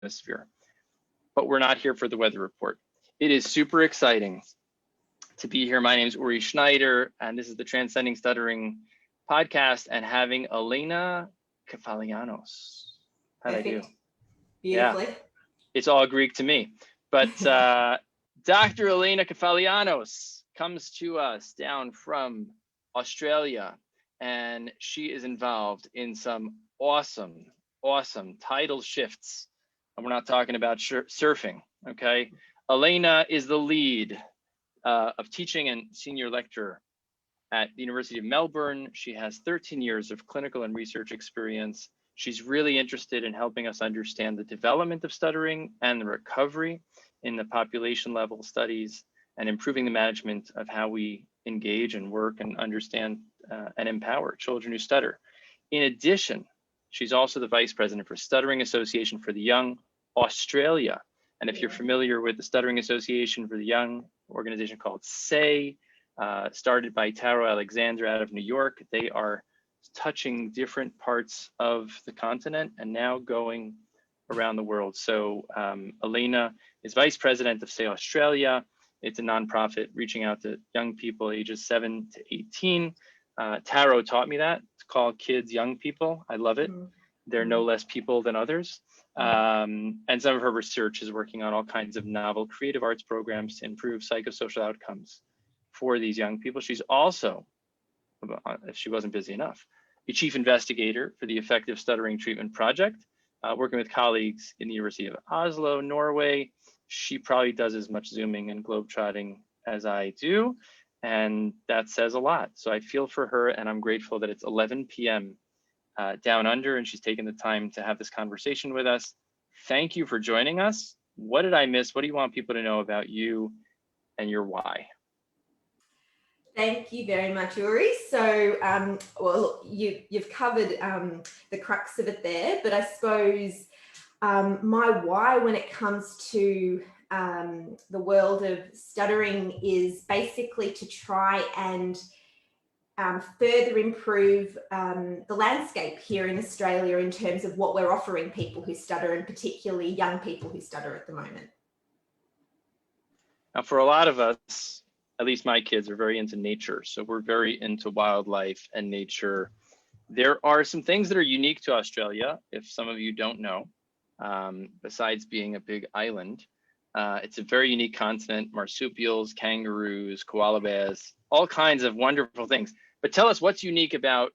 atmosphere. But we're not here for the weather report. It is super exciting to be here. My name is Uri Schneider, and this is the Transcending Stuttering podcast, and having Elaina Kefalianos. How'd I do? Beautifully. Yeah, it's all Greek to me. But Dr. Elaina Kefalianos comes to us down from Australia, and she is involved in some awesome tidal shifts. And we're not talking about surfing, okay? Elaina is the lead of teaching and senior lecturer at the University of Melbourne. She has 13 years of clinical and research experience. She's really interested in helping us understand the development of stuttering and the recovery in the population level studies, and improving the management of how we engage and work and understand and empower children who stutter. In addition, she's also the Vice President for Stuttering Association for the Young, Australia. And if you're familiar with the Stuttering Association for the Young, organization called SAY, started by Taro Alexander out of New York, they are touching different parts of the continent and now going around the world. So Elaina is Vice President of SAY Australia. It's a nonprofit reaching out to young people ages 7 to 18. Taro taught me that. It's called Kids Young People. I love it. They're no less people than others. And some of her research is working on all kinds of novel creative arts programs to improve psychosocial outcomes for these young people. She's also, if she wasn't busy enough, a chief investigator for the Effective Stuttering Treatment Project, working with colleagues in the University of Oslo, Norway. She probably does as much Zooming and globetrotting as I do, and that says a lot. So I feel for her, and I'm grateful that it's 11 p.m. Down under, and she's taken the time to have this conversation with us. Thank you for joining us. What did I miss? What do you want people to know about you and your why? Thank you very much, Uri. So, well, you've covered the crux of it there, but I suppose my why when it comes to the world of stuttering is basically to try and further improve the landscape here in Australia in terms of what we're offering people who stutter, and particularly young people who stutter at the moment. Now, for a lot of us, at least my kids are very into nature. So we're very into wildlife and nature. There are some things that are unique to Australia, if some of you don't know, besides being a big island. It's a very unique continent: marsupials, kangaroos, koala bears, all kinds of wonderful things. But tell us what's unique about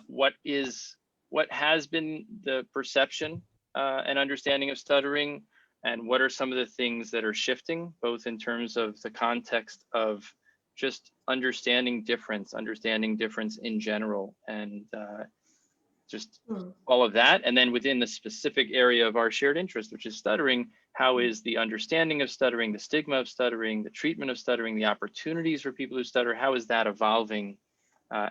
what has been the perception and understanding of stuttering, and what are some of the things that are shifting, both in terms of the context of just understanding difference in general, and just all of that. And then within the specific area of our shared interest, which is stuttering, how is the understanding of stuttering, the stigma of stuttering, the treatment of stuttering, the opportunities for people who stutter, how is that evolving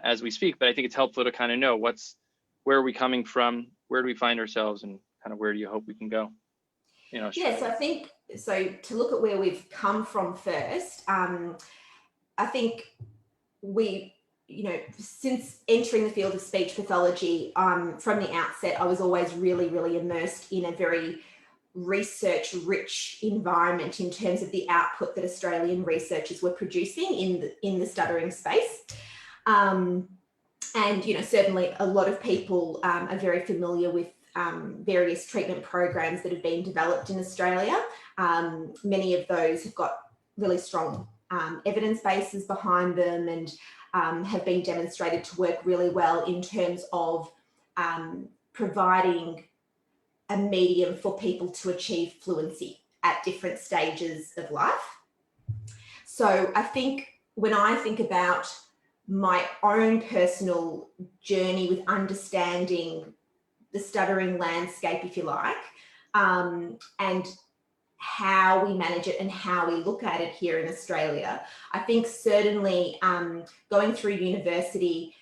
as we speak? But I think it's helpful to kind of know where are we coming from, where do we find ourselves, and kind of where do you hope we can go? Yeah, so I think, to look at where we've come from first, I think since entering the field of speech pathology, from the outset, I was always really immersed in a very research-rich environment in terms of the output that Australian researchers were producing in the stuttering space. And, certainly a lot of people are very familiar with various treatment programs that have been developed in Australia. Many of those have got really strong evidence bases behind them, and have been demonstrated to work really well in terms of providing a medium for people to achieve fluency at different stages of life. So I think when I think about my own personal journey with understanding the stuttering landscape, if you like, and how we manage it and how we look at it here in Australia, I think certainly going through university,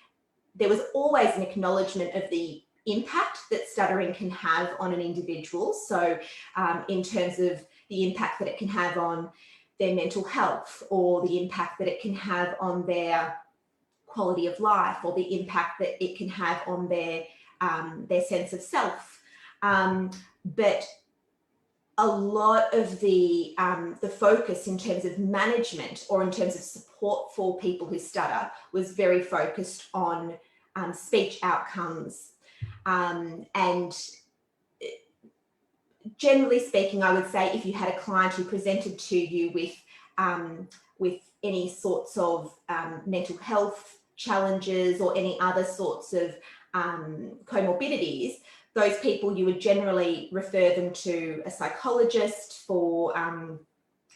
there was always an acknowledgement of the impact that stuttering can have on an individual. So in terms of the impact that it can have on their mental health, or the impact that it can have on their quality of life, or the impact that it can have on their sense of self. But a lot of the focus in terms of management or in terms of support for people who stutter was very focused on speech outcomes. And generally speaking, I would say if you had a client who presented to you with any sorts of mental health challenges or any other sorts of comorbidities, those people, you would generally refer them to a psychologist for,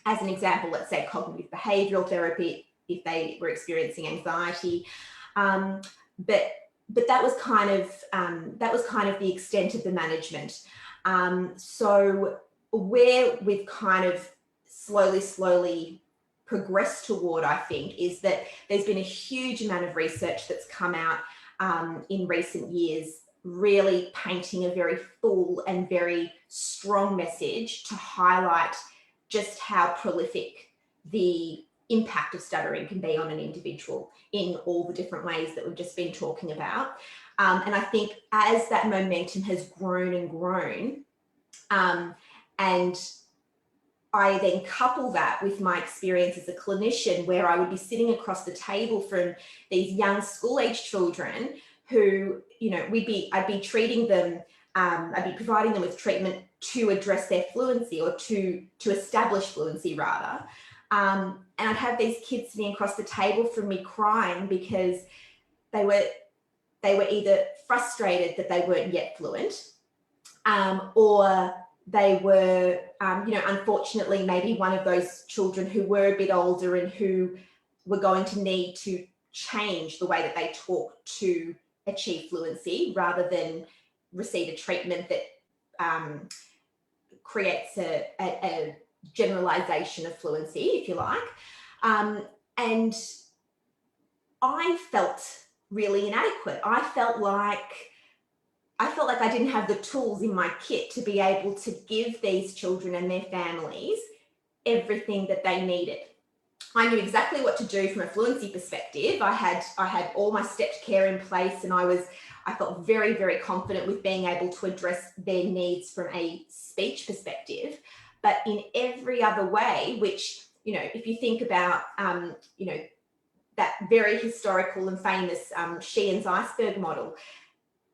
as an example, let's say cognitive behavioural therapy if they were experiencing anxiety. But that was kind of the extent of the management. So where we've kind of slowly progressed toward, I think, is that there's been a huge amount of research that's come out in recent years, really painting a very full and very strong message to highlight just how prolific the impact of stuttering can be on an individual in all the different ways that we've just been talking about. And I think as that momentum has grown and grown, and I then couple that with my experience as a clinician, where I would be sitting across the table from these young school-age children who, you know, I'd be treating them, I'd be providing them with treatment to address their fluency, or to establish fluency rather. And I'd have these kids sitting across the table from me crying because they were either frustrated that they weren't yet fluent, or they were, you know, unfortunately, maybe one of those children who were a bit older and who were going to need to change the way that they talk to achieve fluency, rather than receive a treatment that creates a generalization of fluency, if you like. And I felt really inadequate. I felt like I didn't have the tools in my kit to be able to give these children and their families everything that they needed. I knew exactly what to do from a fluency perspective. I had all my stepped care in place, and I felt very, very confident with being able to address their needs from a speech perspective. But in every other way, which, you know, if you think about, you know, that very historical and famous Sheehan's iceberg model,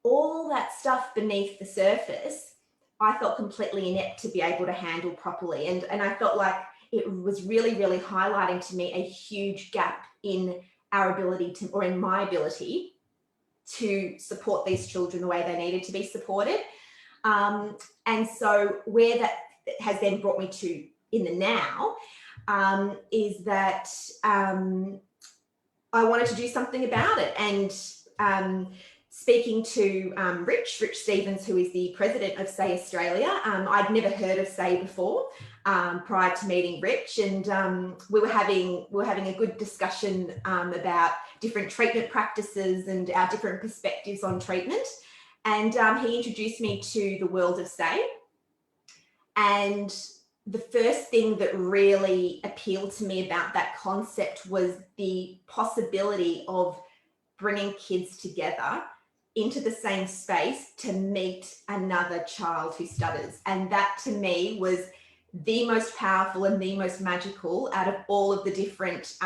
all that stuff beneath the surface, I felt completely inept to be able to handle properly. And I felt like it was really, really highlighting to me a huge gap in our ability to, or in my ability to support these children the way they needed to be supported. And so where that has then brought me to in the now is that I wanted to do something about it. And speaking to Rich Stevens, who is the president of SAY Australia, I'd never heard of SAY before prior to meeting Rich, and we were having a good discussion about different treatment practices and our different perspectives on treatment. And he introduced me to the world of SAY. And the first thing that really appealed to me about that concept was the possibility of bringing kids together into the same space to meet another child who stutters. And that to me was the most powerful and the most magical out of all of the different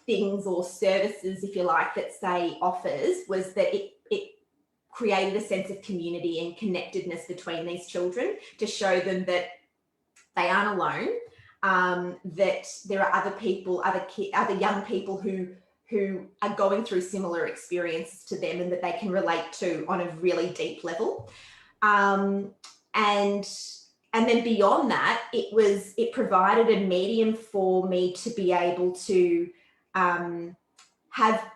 things or services, if you like, that SAY offers, was that it created a sense of community and connectedness between these children, to show them that they aren't alone, that there are other people, other young people who are going through similar experiences to them, and that they can relate to on a really deep level. And then beyond that, it provided a medium for me to be able to have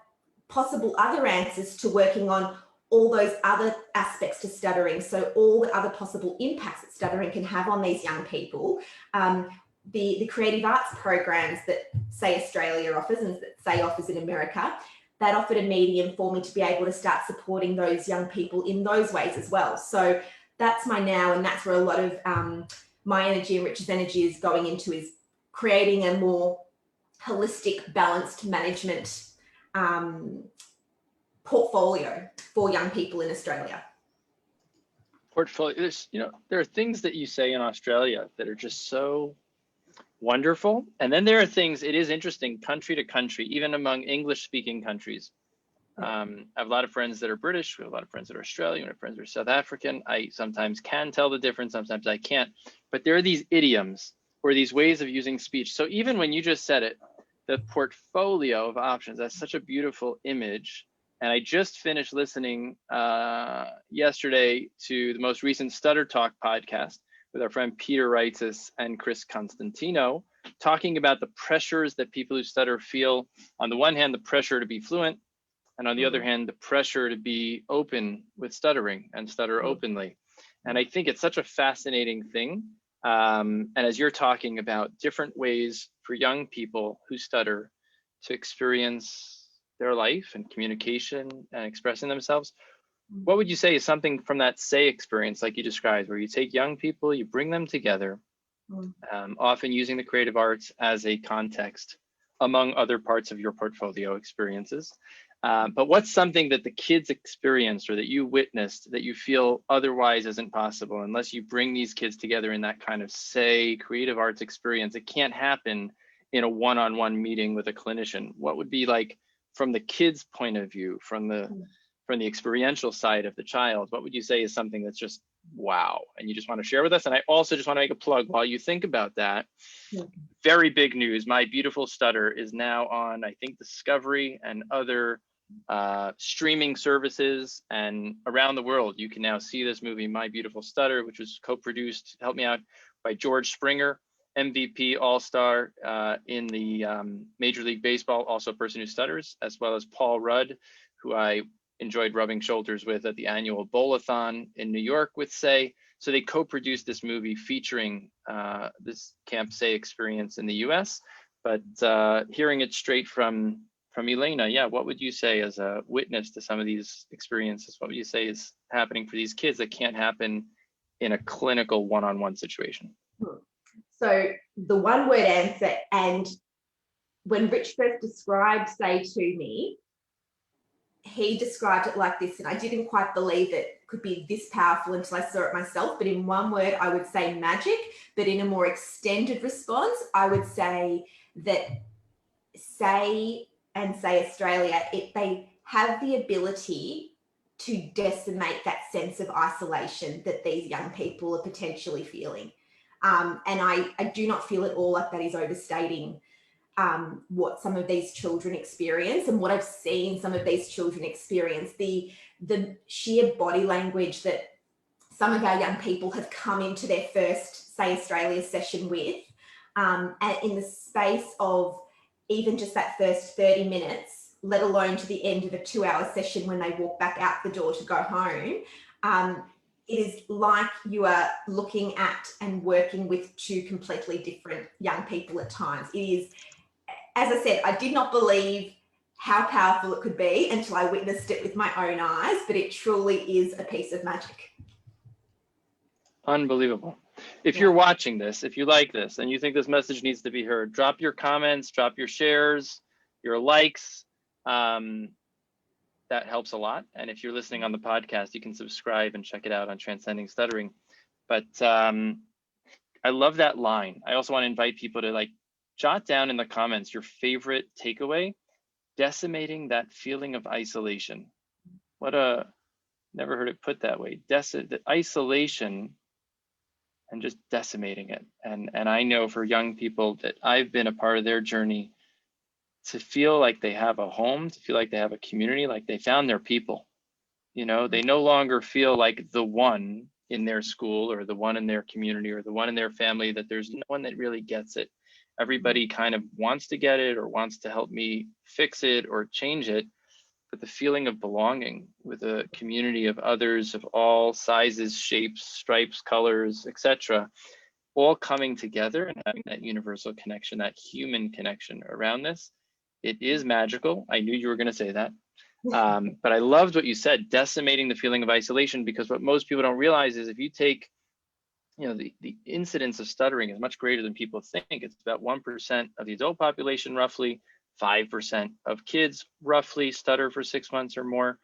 possible other answers to working on all those other aspects to stuttering. So all the other possible impacts that stuttering can have on these young people. The creative arts programs that SAY Australia offers and that SAY offers in America, that offered a medium for me to be able to start supporting those young people in those ways as well. So that's my now, and that's where a lot of my energy and Rich's energy is going into, is creating a more holistic, balanced management portfolio for young people in Australia. portfolio, there are things that you say in Australia that are just so wonderful. And then there are things, it is interesting, country to country, even among English speaking countries. I have a lot of friends that are British, we have a lot of friends that are Australian, we have friends that are South African. I sometimes can tell the difference, sometimes I can't. But there are these idioms or these ways of using speech. So even when you just said it, the portfolio of options, that's such a beautiful image. And I just finished listening yesterday to the most recent Stutter Talk podcast with our friend Peter Reitzis and Chris Constantino, talking about the pressures that people who stutter feel. On the one hand, the pressure to be fluent, and on the other hand, the pressure to be open with stuttering and stutter openly. And I think it's such a fascinating thing. And as you're talking about different ways for young people who stutter to experience their life and communication and expressing themselves, what would you say is something from that say experience like you described, where you take young people, you bring them together, often using the creative arts as a context among other parts of your portfolio experiences. But what's something that the kids experienced or that you witnessed that you feel otherwise isn't possible unless you bring these kids together in that kind of say creative arts experience? It can't happen in a one-on-one meeting with a clinician. What would be, like, from the kids' point of view, from the experiential side of the child, what would you say is something that's just wow and you just want to share with us? And I also just want to make a plug while you think about that. Very big news, My Beautiful Stutter is now on, I think, Discovery and other streaming services, and around the world you can now see this movie, My Beautiful Stutter, which was co-produced, help me out, by George Springer, MVP all-star in the Major League Baseball, also a person who stutters, as well as Paul Rudd, who I enjoyed rubbing shoulders with at the annual Bowl-a-thon in New York with Say. So they co-produced this movie featuring this Camp Say experience in the US, but hearing it straight from Elaina, yeah, what would you say as a witness to some of these experiences? What would you say is happening for these kids that can't happen in a clinical one-on-one situation? So the one word answer, and when Rich first described Say to me, he described it like this, and I didn't quite believe it could be this powerful until I saw it myself. But in one word, I would say magic. But in a more extended response, I would say that Say and Say Australia, they have the ability to decimate that sense of isolation that these young people are potentially feeling. And I do not feel at all like that is overstating what some of these children experience and what I've seen some of these children experience, the sheer body language that some of our young people have come into their first Say Australia session with, and in the space of even just that first 30 minutes, let alone to the end of a 2-hour session when they walk back out the door to go home, it is like you are looking at and working with two completely different young people at times. It is, as I said, I did not believe how powerful it could be until I witnessed it with my own eyes, but it truly is a piece of magic. Unbelievable. If you're watching this, if you like this and you think this message needs to be heard, drop your comments, drop your shares, your likes. That helps a lot. And if you're listening on the podcast, you can subscribe and check it out on Transcending Stuttering. But I love that line. I also want to invite people to jot down in the comments your favorite takeaway, decimating that feeling of isolation. Never heard it put that way. The isolation and just decimating it. And I know for young people that I've been a part of their journey, to feel like they have a home, to feel like they have a community, like they found their people. They no longer feel like the one in their school or the one in their community or the one in their family, that there's no one that really gets it. Everybody kind of wants to get it or wants to help me fix it or change it. But the feeling of belonging with a community of others of all sizes, shapes, stripes, colors, etc., all coming together and having that universal connection, that human connection around this, it is magical. I knew you were going to say that. But I loved what you said, decimating the feeling of isolation, because what most people don't realize is if you take, the incidence of stuttering is much greater than people think. It's about 1% of the adult population, roughly. 5% of kids roughly stutter for 6 months or more.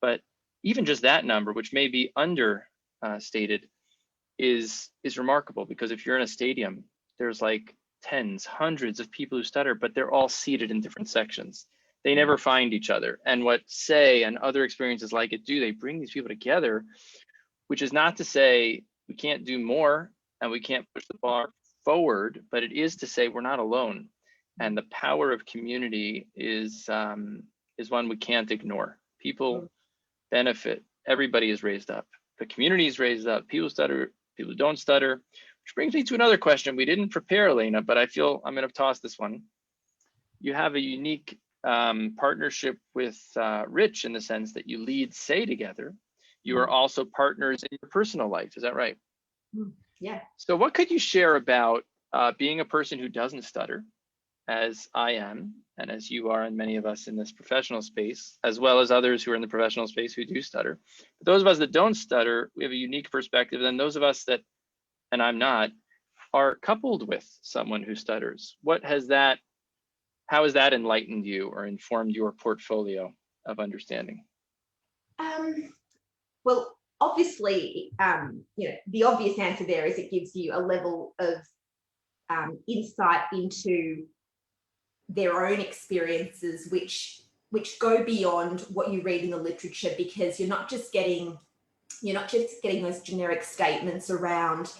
But even just that number, which may be under stated is remarkable, because if you're in a stadium, there's like tens, hundreds of people who stutter, but they're all seated in different sections. They never find each other. And what SAY and other experiences like it do, they bring these people together, which is not to say we can't do more and we can't push the bar forward, but it is to say we're not alone. And the power of community is one we can't ignore. People benefit. Everybody is raised up. The community is raised up. People stutter, people don't stutter. Which brings me to another question we didn't prepare, Elaina, but I feel I'm going to toss this one. You have a unique partnership with Rich, in the sense that you lead SAY together. You are also partners in your personal life. Is that right? Yeah. So what could you share about being a person who doesn't stutter, as I am, and as you are, and many of us in this professional space, as well as others who are in the professional space who do stutter. But those of us that don't stutter, we have a unique perspective. And those of us that, and I'm not, are coupled with someone who stutters. How has that enlightened you or informed your portfolio of understanding? Well, obviously, the obvious answer there is it gives you a level of insight into their own experiences, which go beyond what you read in the literature, because you're not just getting those generic statements around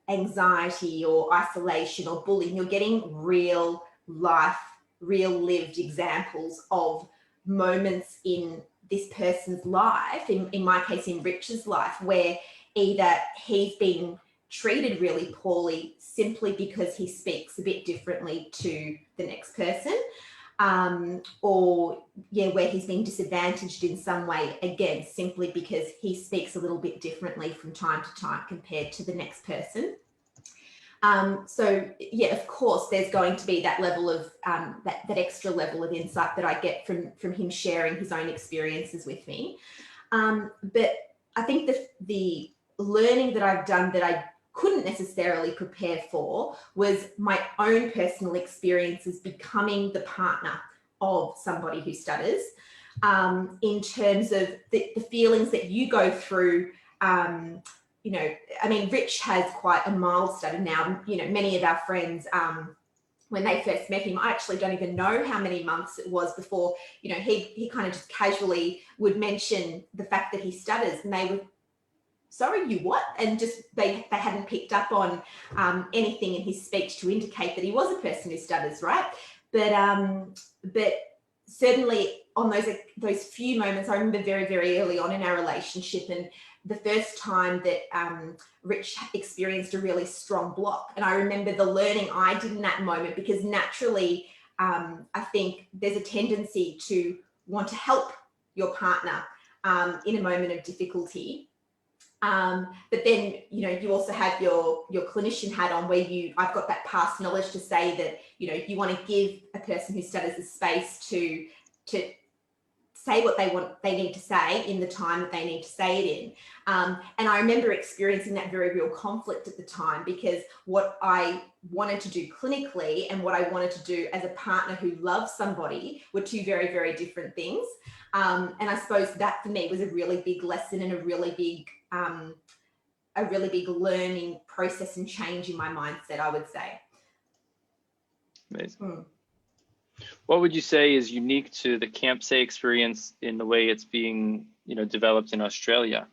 anxiety or isolation or bullying. You're getting real life, real lived examples of moments in this person's life, in my case, in Rich's life, where either he's been treated really poorly simply because he speaks a bit differently to the next person, or where he's been disadvantaged in some way, again, simply because he speaks a little bit differently from time to time compared to the next person. So of course, there's going to be that level of that extra level of insight that I get from him sharing his own experiences with me. But I think the learning that I've done that I couldn't necessarily prepare for was my own personal experiences becoming the partner of somebody who stutters, in terms of the feelings that you go through. Rich has quite a mild stutter now. Many of our friends, when they first met him, I actually don't even know how many months it was before, he kind of just casually would mention the fact that he stutters, and they would, sorry, you what? And just they hadn't picked up on anything in his speech to indicate that he was a person who stutters, right? But certainly on those few moments, I remember very, very early on in our relationship, and the first time that Rich experienced a really strong block. And I remember the learning I did in that moment, because naturally, I think there's a tendency to want to help your partner in a moment of difficulty. But then, you also have your clinician hat on, where I've got that past knowledge to say that, you want to give a person who stutters the space to say what they need to say in the time that they need to say it in. And I remember experiencing that very real conflict at the time, because what I wanted to do clinically and what I wanted to do as a partner who loves somebody were two very, very different things. And I suppose that for me was a really big lesson and a really big learning process and change in my mindset, I would say. Amazing. What would you say is unique to the Camp SAY experience in the way it's being, developed in Australia?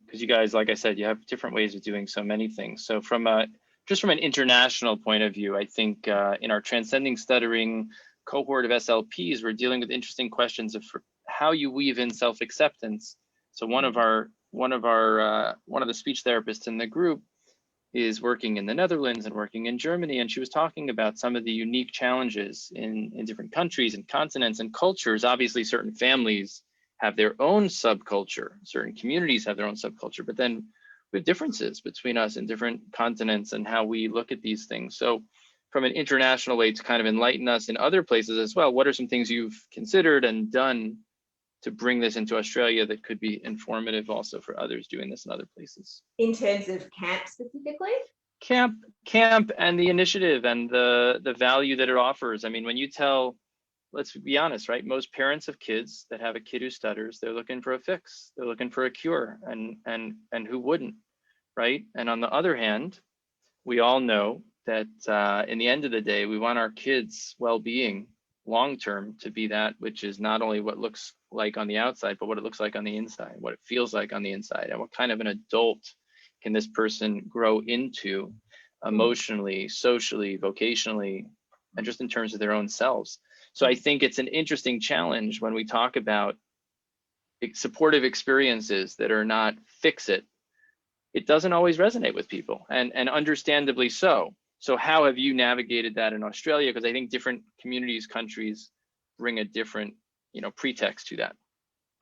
Because you guys, like I said, you have different ways of doing so many things. So from an international point of view, I think in our Transcending Stuttering cohort of SLPs, we're dealing with interesting questions of how you weave in self-acceptance. So one of the speech therapists in the group is working in the Netherlands and working in Germany, and she was talking about some of the unique challenges in different countries and continents and cultures. Obviously, certain families have their own subculture, certain communities have their own subculture, but then we have differences between us and different continents and how we look at these things. So from an international way to kind of enlighten us in other places as well, what are some things you've considered and done to bring this into Australia that could be informative also for others doing this in other places? In terms of camp specifically? Camp and the initiative and the value that it offers. I mean, when you tell let's be honest, right? Most parents of kids that have a kid who stutters, they're looking for a fix, they're looking for a cure, and who wouldn't, right? And on the other hand, we all know that in the end of the day, we want our kids' well-being long-term to be that which is not only what looks like on the outside, but what it looks like on the inside, what it feels like on the inside, and what kind of an adult can this person grow into emotionally, socially, vocationally, and just in terms of their own selves. So I think it's an interesting challenge when we talk about supportive experiences that are not fix it. It doesn't always resonate with people, and understandably so. So how have you navigated that in Australia? Because I think different communities, countries bring a different, pretext to that.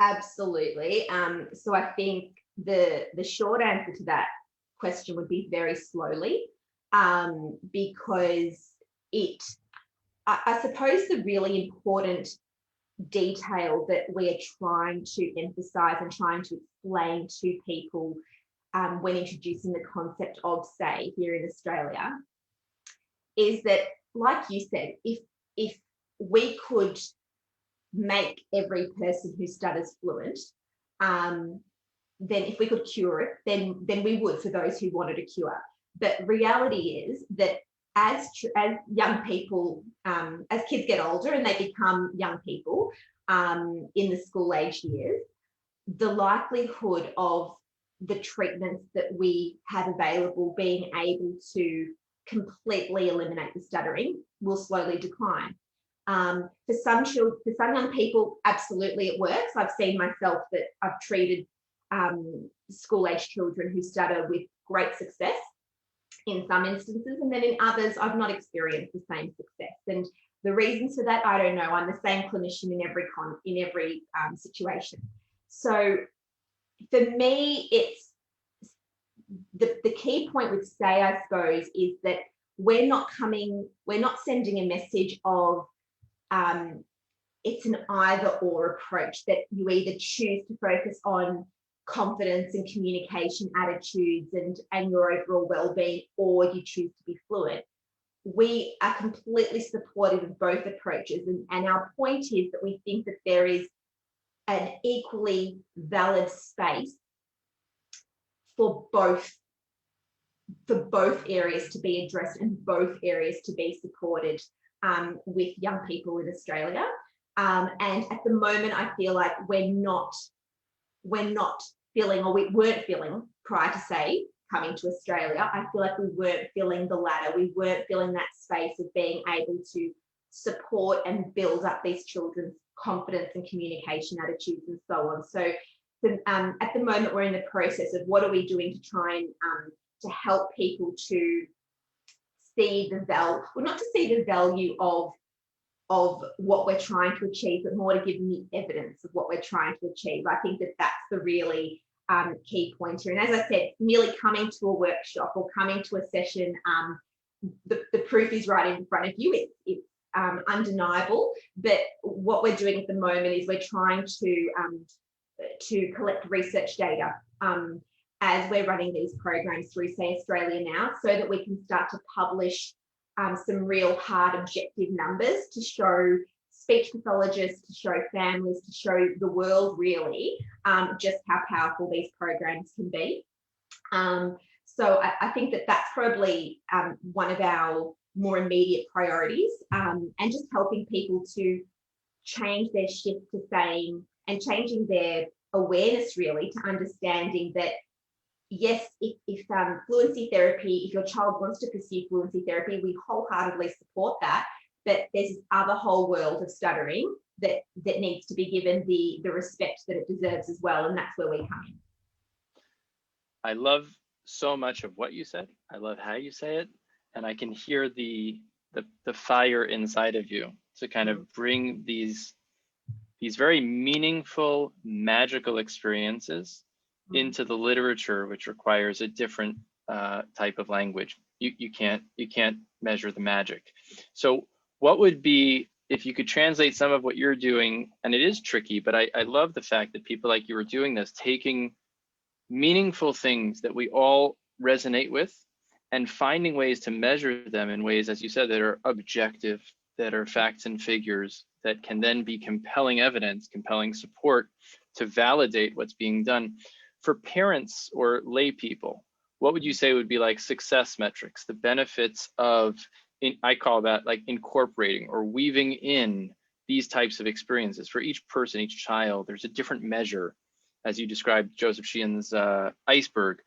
Absolutely. So I think the short answer to that question would be very slowly, because I suppose the really important detail that we're trying to emphasize and trying to explain to people when introducing the concept of say here in Australia is that, like you said, if we could make every person who stutters fluent, then if we could cure it, then we would for those who wanted a cure. But reality is that as young people, as kids get older and they become young people in the school age years, the likelihood of the treatments that we have available being able to completely eliminate the stuttering will slowly decline. For some young people, absolutely it works. I've seen myself that I've treated school-age children who stutter with great success in some instances, and then in others, I've not experienced the same success. And the reasons for that, I don't know. I'm the same clinician in every situation. So for me, it's the key point with say, I suppose, is that we're not sending a message of it's an either or approach, that you either choose to focus on confidence and communication attitudes and your overall well-being, or you choose to be fluent. We are completely supportive of both approaches, and our point is that we think that there is an equally valid space for both areas to be addressed and both areas to be supported with young people in Australia. And at the moment, I feel like we're not feeling, or we weren't feeling prior to say coming to Australia, I feel like we weren't feeling the latter. We weren't feeling that space of being able to support and build up these children's confidence and communication attitudes and so on. So at the moment, we're in the process of what are we doing to try and to help people to see the value, well, not to see the value of what we're trying to achieve, but more to give them the evidence of what we're trying to achieve. I think that that's the really key point here. And as I said, merely coming to a workshop or coming to a session, the proof is right in front of you. It's undeniable. But what we're doing at the moment is we're trying to collect research data as we're running these programs through Say Australia Now, so that we can start to publish some real hard objective numbers to show speech pathologists, to show families, to show the world really just how powerful these programs can be. So I think that that's probably one of our more immediate priorities, and just helping people to change their shift to saying, and changing their awareness really to understanding that yes, if fluency therapy, if your child wants to pursue fluency therapy, we wholeheartedly support that. But there's this other whole world of stuttering that needs to be given the respect that it deserves as well, and that's where we come in. I love so much of what you said. I love how you say it, and I can hear the fire inside of you to kind of bring these very meaningful, magical experiences into the literature, which requires a different type of language. You can't measure the magic. So what would be, if you could translate some of what you're doing, and it is tricky, but I love the fact that people like you are doing this, taking meaningful things that we all resonate with and finding ways to measure them in ways, as you said, that are objective, that are facts and figures that can then be compelling evidence, compelling support to validate what's being done. For parents or lay people, what would you say would be like success metrics, the benefits of, I call that like incorporating or weaving in these types of experiences? For each person, each child, there's a different measure. As you described Joseph Sheehan's iceberg,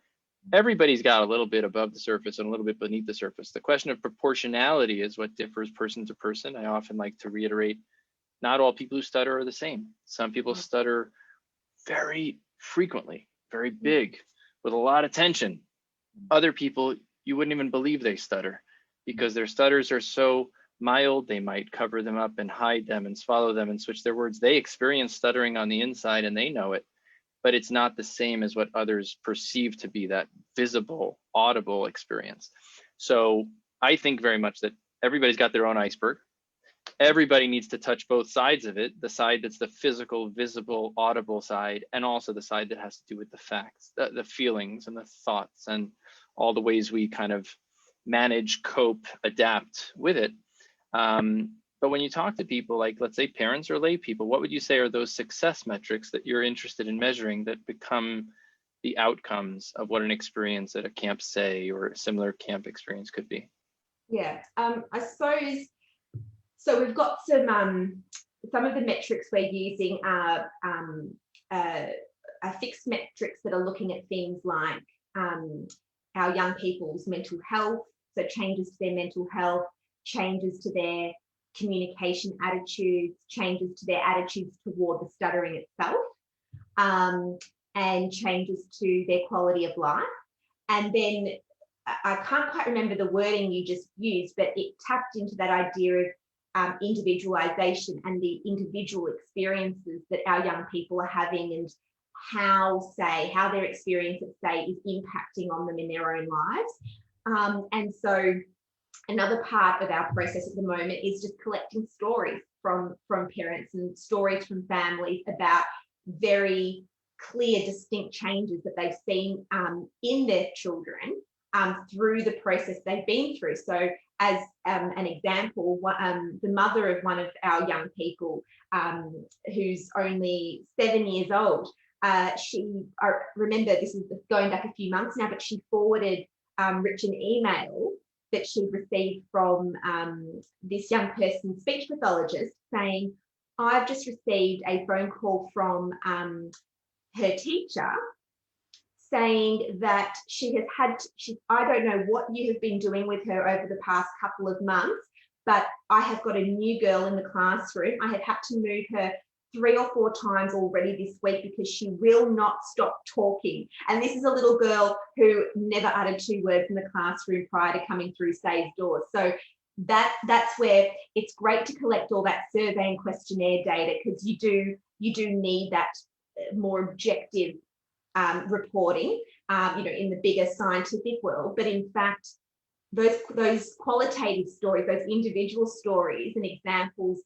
everybody's got a little bit above the surface and a little bit beneath the surface. The question of proportionality is what differs person to person. I often like to reiterate, not all people who stutter are the same. Some people stutter very frequently, very big, with a lot of tension. Other people, you wouldn't even believe they stutter because their stutters are so mild, they might cover them up and hide them and swallow them and switch their words. They experience stuttering on the inside and they know it, but it's not the same as what others perceive to be that visible, audible experience. So I think very much that everybody's got their own iceberg. Everybody needs to touch both sides of it, the side that's the physical, visible, audible side, and also the side that has to do with the facts, the feelings and the thoughts and all the ways we kind of manage, cope, adapt with it. But when you talk to people like, let's say, parents or lay people, what would you say are those success metrics that you're interested in measuring that become the outcomes of what an experience at a camp, say, or a similar camp experience could be? Yeah, I suppose, so we've got some of the metrics we're using are fixed metrics that are looking at things like our young people's mental health, so changes to their mental health, changes to their communication attitudes, changes to their attitudes toward the stuttering itself, and changes to their quality of life. And then I can't quite remember the wording you just used, but it tapped into that idea of individualization and the individual experiences that our young people are having, and how their experience at say is impacting on them in their own lives. And so another part of our process at the moment is just collecting stories from parents and stories from families about very clear, distinct changes that they've seen in their children through the process they've been through. So as an example, the mother of one of our young people, who's only 7 years old, I remember this is going back a few months now, but she forwarded Rich an email that she'd received from this young person's speech pathologist saying, I've just received a phone call from her teacher saying that I don't know what you have been doing with her over the past couple of months, but I have got a new girl in the classroom. I have had to move her 3 or 4 times already this week because she will not stop talking. And this is a little girl who never uttered 2 words in the classroom prior to coming through Say's doors. So that's where it's great to collect all that survey and questionnaire data, because you do need that more objective reporting, in the bigger scientific world. But in fact, those qualitative stories, those individual stories and examples,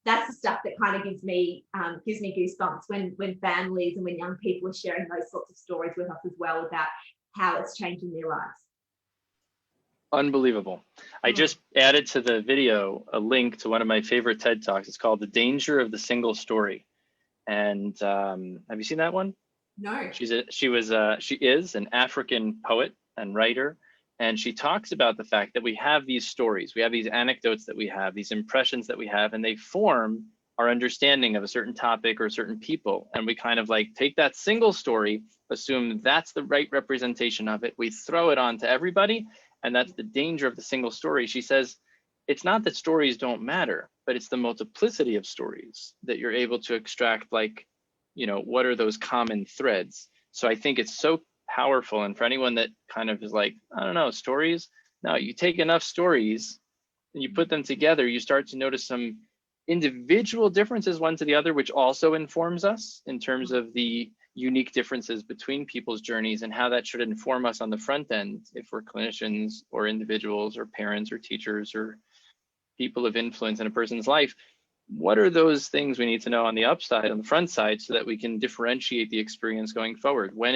that's the stuff that kind of gives me goosebumps when families and when young people are sharing those sorts of stories with us as well about how it's changing their lives. Unbelievable. I just added to the video a link to one of my favorite TED Talks. It's called The Danger of the Single Story. And have you seen that one? No. She is an African poet and writer. And she talks about the fact that we have these stories, we have these anecdotes that we have, these impressions that we have, and they form our understanding of a certain topic or certain people. And we kind of like take that single story, assume that's the right representation of it. We throw it on to everybody. And that's the danger of the single story. She says, it's not that stories don't matter, but it's the multiplicity of stories that you're able to extract, like, what are those common threads? So I think it's so powerful. And for anyone that kind of is like, I don't know, stories, no, you take enough stories and you put them together, you start to notice some individual differences one to the other, which also informs us in terms of the unique differences between people's journeys and how that should inform us on the front end if we're clinicians or individuals or parents or teachers or people of influence in a person's life. What are those things we need to know on the upside, on the front side, so that we can differentiate the experience going forward? When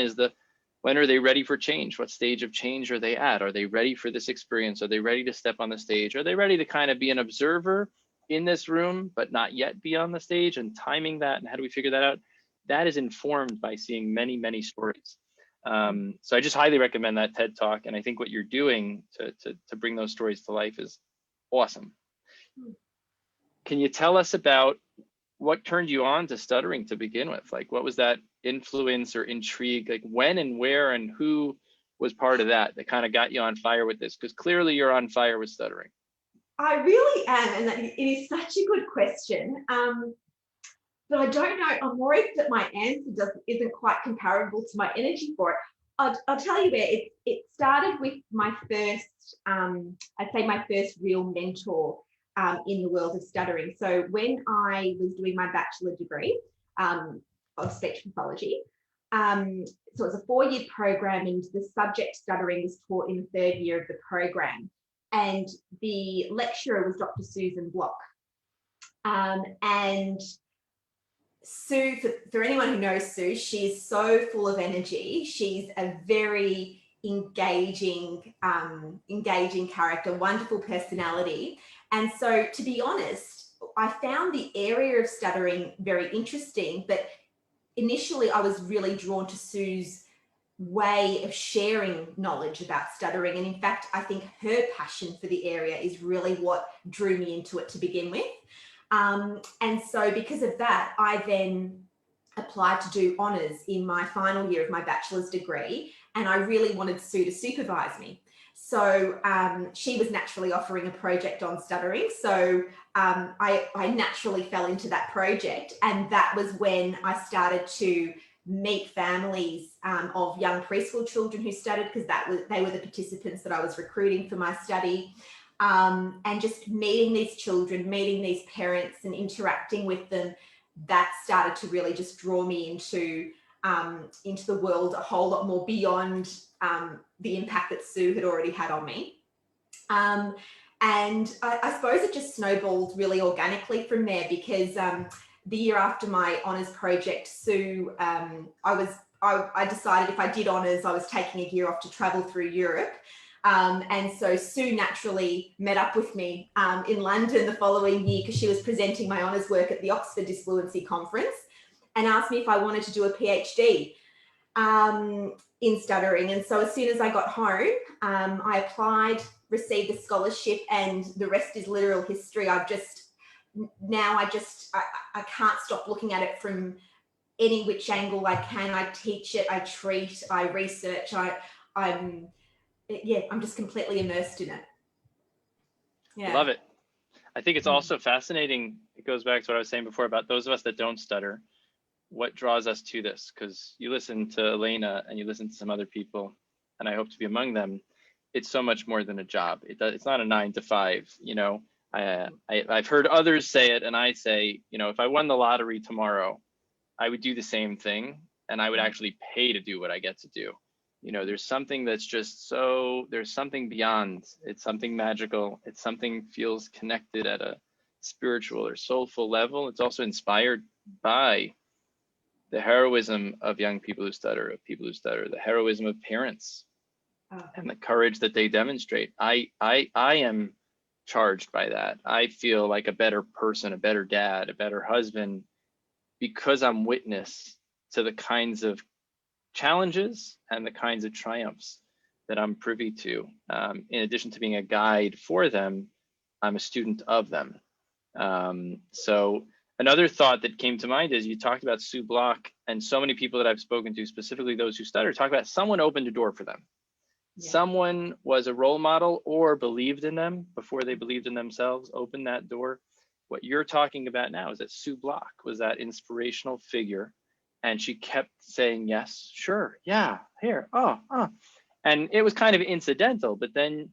are they ready for change? What stage of change are they at? Are they ready for this experience? Are they ready to step on the stage? Are they ready to kind of be an observer in this room, but not yet be on the stage, and timing that, and how do we figure that out? That is informed by seeing many, many stories. So I just highly recommend that TED Talk. And I think what you're doing to bring those stories to life is awesome. Can you tell us about what turned you on to stuttering to begin with? Like, what was that influence or intrigue? Like, when and where and who was part of that kind of got you on fire with this? Because clearly you're on fire with stuttering. I really am, and it is such a good question. But I don't know, I'm worried that my answer isn't quite comparable to my energy for it. I'll tell you where it started with my first, I'd say my first real mentor in the world of stuttering. So when I was doing my bachelor degree of speech pathology, so it's a 4-year program, and the subject stuttering was taught in the 3rd year of the program. And the lecturer was Dr. Susan Block. And Sue, for anyone who knows Sue, she's so full of energy. She's a very engaging character, wonderful personality. And so, to be honest, I found the area of stuttering very interesting, but initially I was really drawn to Sue's way of sharing knowledge about stuttering. And in fact, I think her passion for the area is really what drew me into it to begin with. And so because of that, I then applied to do honours in my final year of my bachelor's degree, and I really wanted Sue to supervise me. So she was naturally offering a project on stuttering. So I naturally fell into that project, and that was when I started to meet families of young preschool children who stuttered, because they were the participants that I was recruiting for my study. And just meeting these children, meeting these parents and interacting with them, that started to really just draw me into the world a whole lot more beyond the impact that Sue had already had on me. And I suppose it just snowballed really organically from there, because the year after my honours project, Sue, I decided if I did honours, I was taking a year off to travel through Europe. And so Sue naturally met up with me in London the following year, because she was presenting my honours work at the Oxford Disfluency Conference, and asked me if I wanted to do a PhD in stuttering. And so as soon as I got home, I applied, received a scholarship, and the rest is literal history. I can't stop looking at it from any which angle I can. I teach it, I treat, I research, I'm just completely immersed in it. Yeah. Love it. I think it's also fascinating. It goes back to what I was saying before about those of us that don't stutter. What draws us to this? Because you listen to Elaina and you listen to some other people, and I hope to be among them. It's so much more than a job. It's not a 9 to 5. You know, I've heard others say it, and I say, you know, if I won the lottery tomorrow, I would do the same thing, and I would actually pay to do what I get to do. You know, there's something that's just there's something beyond. It's something magical. It's something feels connected at a spiritual or soulful level. It's also inspired by the heroism of young people who stutter, the heroism of parents, and the courage that they demonstrate. I am charged by that. I feel like a better person, a better dad, a better husband, because I'm witness to the kinds of challenges and the kinds of triumphs that I'm privy to. In addition to being a guide for them, I'm a student of them. So another thought that came to mind is you talked about Sue Block, and so many people that I've spoken to, specifically those who stutter, talk about someone opened a door for them. Yeah. Someone was a role model or believed in them before they believed in themselves, opened that door. What you're talking about now is that Sue Block was that inspirational figure, and she kept saying, yes, sure, yeah, here, oh. And it was kind of incidental, but then,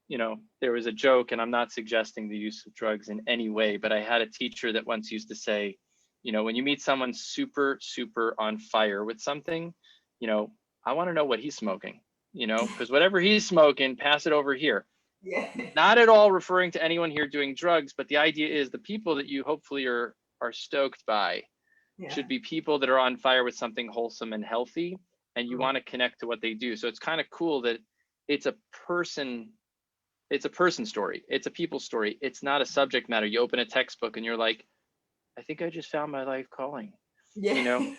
you know, there was a joke, and I'm not suggesting the use of drugs in any way, but I had a teacher that once used to say, you know, when you meet someone super, super on fire with something, you know, I want to know what he's smoking, you know, because whatever he's smoking, pass it over here. Yeah. Not at all referring to anyone here doing drugs, but the idea is the people that you hopefully are stoked by should be people that are on fire with something wholesome and healthy, and you want to connect to what they do. So it's kind of cool that it's a person It's a person story. It's a people story. It's not a subject matter. You open a textbook and you're like, I think I just found my life calling. Yeah. You know?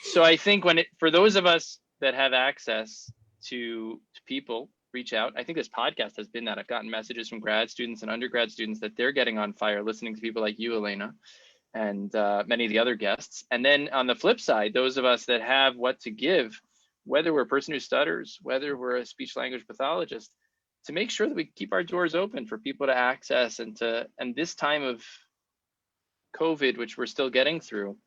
So I think for those of us that have access to people, reach out. I think this podcast has been that. I've gotten messages from grad students and undergrad students that they're getting on fire listening to people like you, Elaina, and many of the other guests. And then on the flip side, those of us that have what to give, whether we're a person who stutters, whether we're a speech language pathologist, to make sure that we keep our doors open for people to access and this time of COVID, which we're still getting through,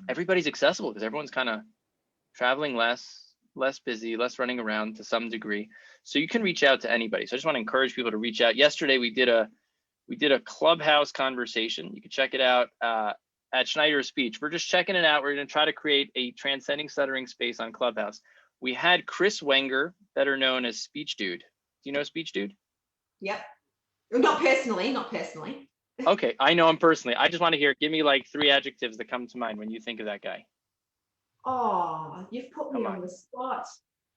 everybody's accessible because everyone's kind of traveling less busy, less running around to some degree. So you can reach out to anybody. So I just want to encourage people to reach out. Yesterday we did a Clubhouse conversation. You can check it out at Schneider Speech. We're just checking it out. We're going to try to create a Transcending Stuttering space on Clubhouse. We had Chris Wenger, better known as Speech Dude. Do you know Speech Dude? Yep. Not personally. Okay, I know him personally. I just want to give me like 3 adjectives that come to mind when you think of that guy. Oh, you've put me on the spot.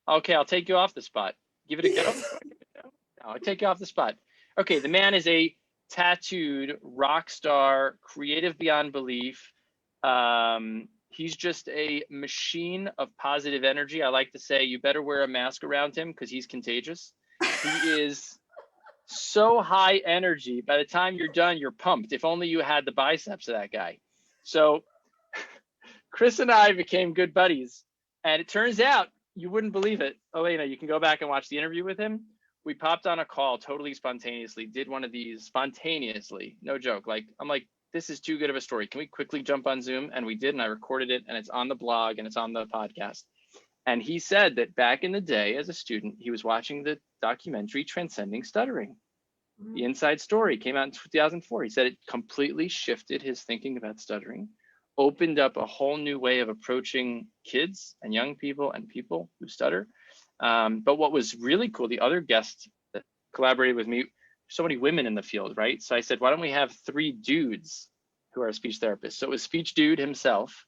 Okay, I'll take you off the spot. Give it a go. I'll take you off the spot. Okay, the man is a tattooed rock star, creative beyond belief. He's just a machine of positive energy. I like to say you better wear a mask around him because he's contagious. He is so high energy. By the time you're done, you're pumped. If only you had the biceps of that guy. So Chris and I became good buddies. And it turns out, you wouldn't believe it. Elaina, you can go back and watch the interview with him. We popped on a call totally spontaneously, did one of these spontaneously, no joke. I'm like, this is too good of a story. Can we quickly jump on Zoom? And we did, and I recorded it, and it's on the blog and it's on the podcast. And he said that back in the day as a student, he was watching the documentary Transcending Stuttering. The inside story came out in 2004. He said it completely shifted his thinking about stuttering, opened up a whole new way of approaching kids and young people and people who stutter. But what was really cool, the other guests that collaborated with me, so many women in the field, right? So I said, why don't we have 3 dudes who are speech therapists? So it was Speech Dude himself.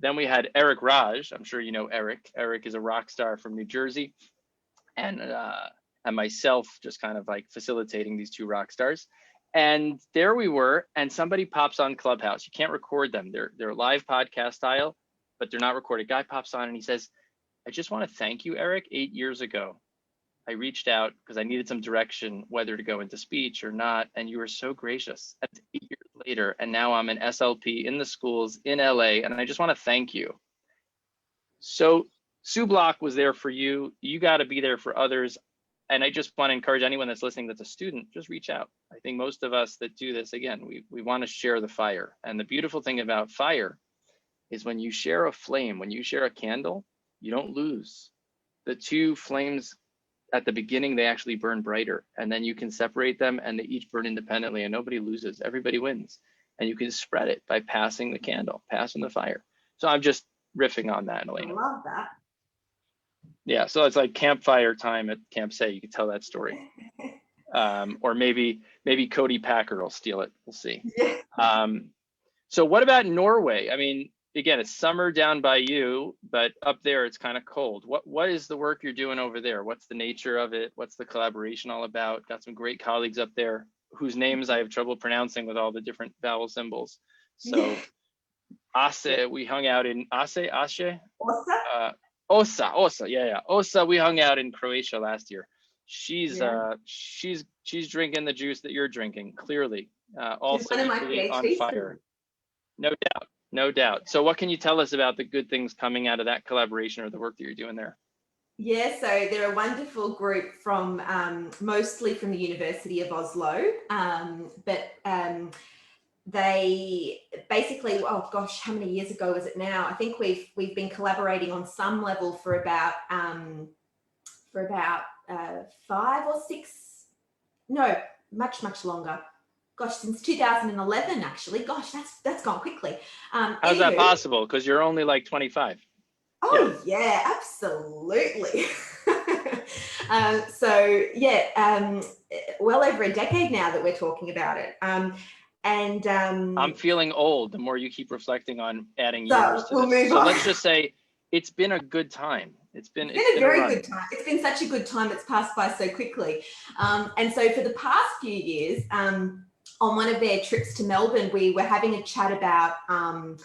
Then we had Eric Raj. I'm sure you know Eric. Eric is a rock star from New Jersey. And myself just kind of like facilitating these 2 rock stars. And there we were, and somebody pops on Clubhouse. You can't record them. They're live podcast style, but they're not recorded. Guy pops on and he says, I just want to thank you, Eric. 8 years ago, I reached out because I needed some direction, whether to go into speech or not. And you were so gracious. That's 8 years later. And now I'm an SLP in the schools in LA. And I just want to thank you. So Sue Block was there for you. You got to be there for others. And I just want to encourage anyone that's listening that's a student, just reach out. I think most of us that do this, again, we want to share the fire. And the beautiful thing about fire is when you share a flame, when you share a candle, you don't lose. The 2 flames at the beginning, they actually burn brighter, and then you can separate them and they each burn independently and nobody loses, everybody wins. And you can spread it by passing the candle, passing the fire. So I'm just riffing on that, Elaina. I love that. Yeah, so it's like campfire time at Camp Say. You could tell that story. Or maybe Cody Packer will steal it. We'll see. Yeah. So what about Norway? I mean, again, it's summer down by you, but up there it's kind of cold. What is the work you're doing over there? What's the nature of it? What's the collaboration all about? Got some great colleagues up there whose names I have trouble pronouncing with all the different vowel symbols. So Ase, we hung out in Ase? Osa, yeah. Osa, we hung out in Croatia last year. She's drinking the juice that you're drinking, clearly. Also equally on fire. No doubt. So what can you tell us about the good things coming out of that collaboration or the work that you're doing there? Yeah, so they're a wonderful group from mostly from the University of Oslo, but they basically, oh gosh, how many years ago was it now? I think we've been collaborating on some level for about 5 or 6, no, much longer. Gosh, since 2011, actually. Gosh, that's gone quickly. How's that possible? Because you're only like 25. Oh yeah, absolutely. Well over a decade now that we're talking about it. I'm feeling old the more you keep reflecting on adding years to this. So let's just say it's been a good time. It's been a a very run. good time. It's been such a good time. It's passed by so quickly. And so for the past few years, on one of their trips to Melbourne, we were having a chat about, the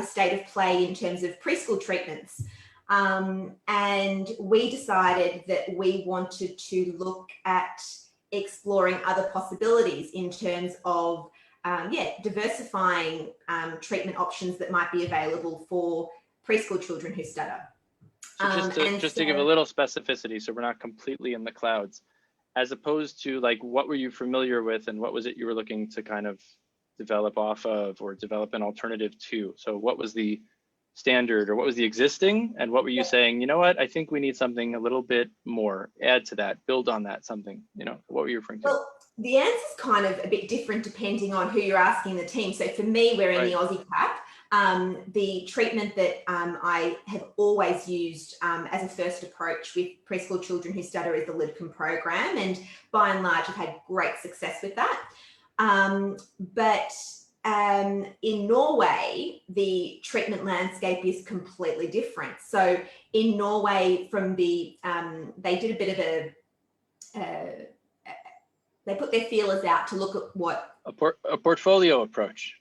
state of play in terms of preschool treatments. And we decided that we wanted to look at exploring other possibilities in terms of, diversifying treatment options that might be available for preschool children who stutter. So just to give a little specificity, so we're not completely in the clouds, as opposed to like, what were you familiar with and what was it you were looking to kind of develop off of or develop an alternative to? So what was the standard or what was the existing, and what were you saying, you know what, I think we need something a little bit more, add to that, build on that, something, you know, what were you referring to? Well, the answer is kind of a bit different depending on who you're asking the team. So for me, we're in the Aussie CAP. The treatment that I have always used as a first approach with preschool children who stutter is the LIDCOM program, and by and large I've had great success with that. But in Norway, the treatment landscape is completely different. So in Norway, from the they did a bit of they put their feelers out to look at what a portfolio approach,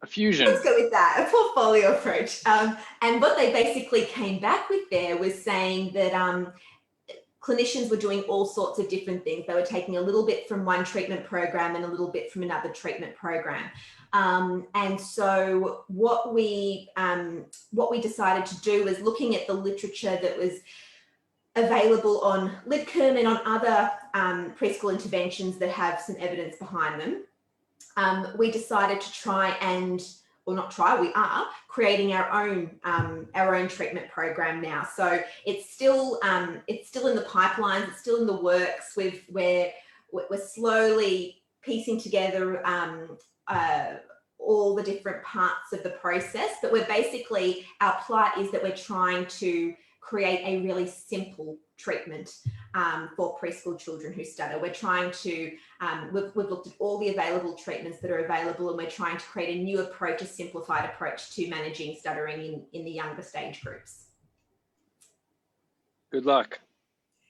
a fusion. Let's go with that, a portfolio approach. And what they basically came back with there was saying that clinicians were doing all sorts of different things. They were taking a little bit from one treatment program and a little bit from another treatment program. And so what we decided to do was looking at the literature that was available on LIDCOM and on other preschool interventions that have some evidence behind them. We decided to try and, or not try, we are creating our own treatment program now. So it's still in the pipelines, it's still in the works. We're slowly piecing together all the different parts of the process, but we're basically, our plight is that we're trying to create a really simple treatment for preschool children who stutter. We're trying to, we've looked at all the available treatments that are available, and we're trying to create a new approach, a simplified approach to managing stuttering in the younger stage groups. Good luck.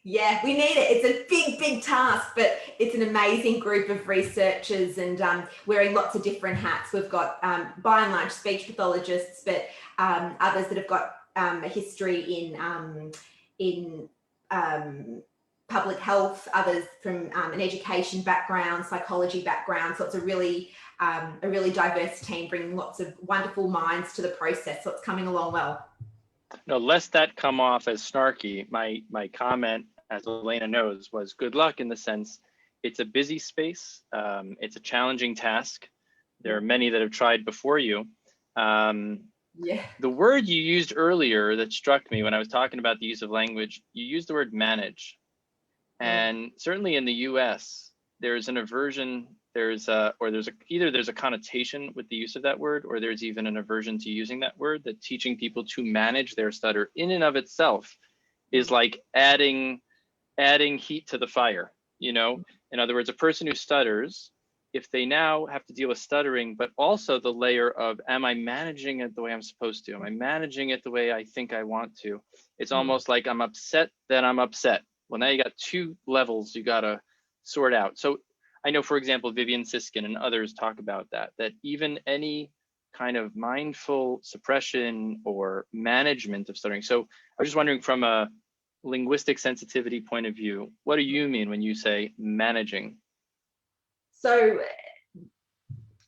Yeah, we need it. It's a big, big task, but it's an amazing group of researchers and wearing lots of different hats. We've got, by and large, speech pathologists, but others that have got a history in public health, others from an education background, psychology background. So it's a really diverse team, bringing lots of wonderful minds to the process. So it's coming along well. No, lest that come off as snarky, my comment, as Elaina knows, was good luck in the sense it's a busy space. It's a challenging task. There are many that have tried before you. Yeah. The word you used earlier that struck me when I was talking about the use of language, you used the word manage. And certainly in the US, there's an aversion, either there's a connotation with the use of that word, or there's even an aversion to using that word, that teaching people to manage their stutter in and of itself is like adding heat to the fire, you know? In other words, a person who stutters, if they now have to deal with stuttering, but also the layer of, am I managing it the way I'm supposed to? Am I managing it the way I think I want to? It's almost like I'm upset, then I'm upset. Well, now you got two levels you gotta sort out. So I know, for example, Vivian Siskin and others talk about that even any kind of mindful suppression or management of stuttering. So I was just wondering, from a linguistic sensitivity point of view, what do you mean when you say managing? So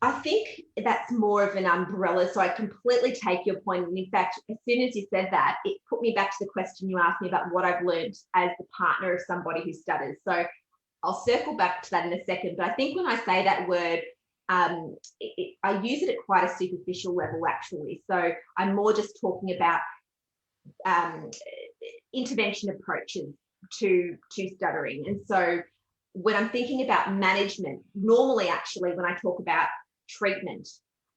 I think that's more of an umbrella. So I completely take your point. And in fact, as soon as you said that, it put me back to the question you asked me about what I've learned as the partner of somebody who stutters. So I'll circle back to that in a second. But I think when I say that word, I use it at quite a superficial level, actually. So I'm more just talking about intervention approaches to stuttering. And so when I'm thinking about management, normally actually when I talk about treatment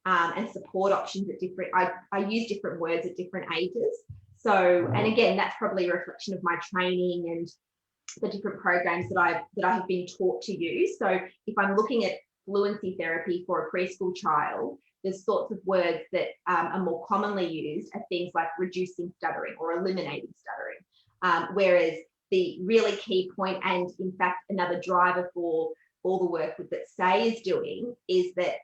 and support options at different, I use different words at different ages. So, and again, that's probably a reflection of my training and the different programs that I have been taught to use. So if I'm looking at fluency therapy for a preschool child, the sorts of words that are more commonly used are things like reducing stuttering or eliminating stuttering. Whereas the really key point, and in fact, another driver for all the work that Say is doing, is that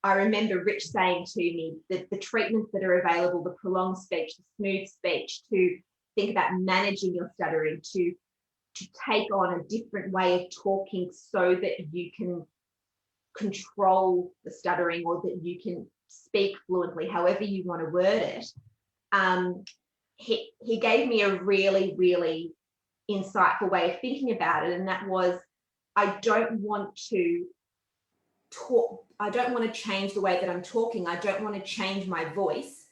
I remember Rich saying to me that the treatments that are available, the prolonged speech, the smooth speech, to think about managing your stuttering, to take on a different way of talking so that you can control the stuttering, or that you can speak fluently, however you want to word it. He gave me a really, really insightful way of thinking about it, and that was, I don't want to talk, I don't want to change the way that I'm talking, I don't want to change my voice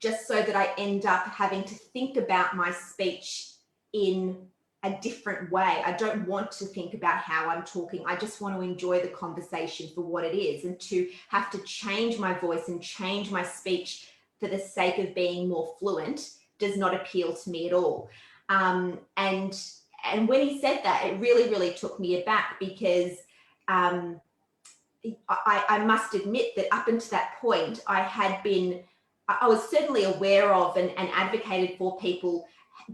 just so that I end up having to think about my speech in a different way. I don't want to think about how I'm talking. I just want to enjoy the conversation for what it is, and to have to change my voice and change my speech for the sake of being more fluent does not appeal to me at all. And when he said that, it really, really took me aback, because I must admit that up until that point, I was certainly aware of and advocated for people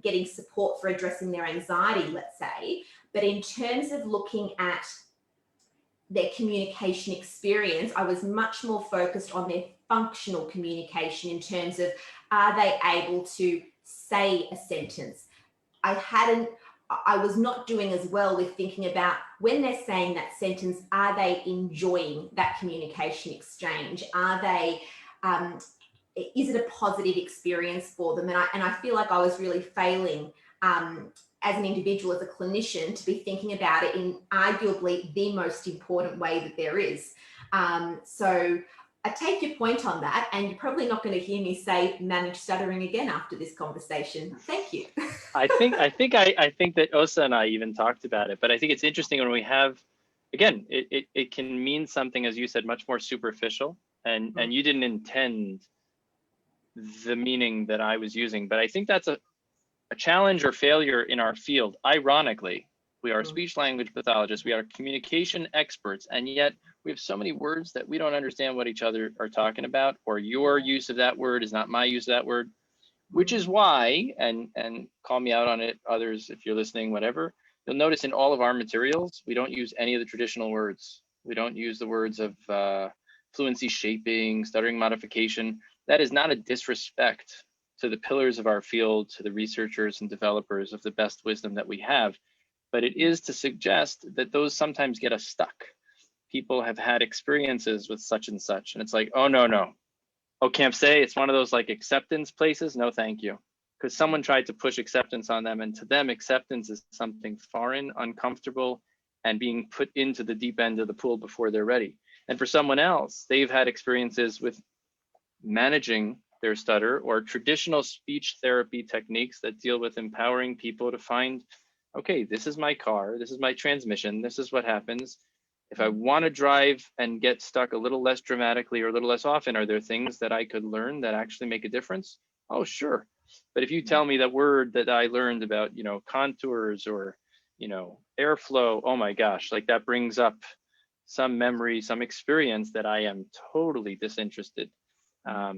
getting support for addressing their anxiety, let's say. But in terms of looking at their communication experience, I was much more focused on their functional communication, in terms of, are they able to say a sentence? I was not doing as well with thinking about, when they're saying that sentence, are they enjoying that communication exchange? Are they, is it a positive experience for them? And I feel like I was really failing as an individual, as a clinician, to be thinking about it in arguably the most important way that there is. So I take your point on that, and you're probably not going to hear me say manage stuttering again after this conversation. Thank you. I think that Osa and I even talked about it, but I think it's interesting when we have, again, it can mean something, as you said, much more superficial, and you didn't intend the meaning that I was using, but I think that's a challenge or failure in our field. Ironically, we are speech language pathologists, we are communication experts, and yet we have so many words that we don't understand what each other are talking about, or your use of that word is not my use of that word, which is why, and call me out on it, others, if you're listening, whatever, you'll notice in all of our materials, we don't use any of the traditional words. We don't use the words of fluency shaping, stuttering modification. That is not a disrespect to the pillars of our field, to the researchers and developers of the best wisdom that we have, but it is to suggest that those sometimes get us stuck. People have had experiences with such and such, and it's like, oh, no. Oh, can't say, it's one of those like acceptance places. No, thank you. Because someone tried to push acceptance on them, and to them, acceptance is something foreign, uncomfortable, and being put into the deep end of the pool before they're ready. And for someone else, they've had experiences with managing their stutter, or traditional speech therapy techniques that deal with empowering people to find, okay, this is my car, this is my transmission, this is what happens. If I want to drive and get stuck a little less dramatically or a little less often, are there things that I could learn that actually make a difference? Oh, sure. But if you tell me that word that I learned about, contours or, airflow, oh my gosh, like that brings up some memory, some experience that I am totally disinterested.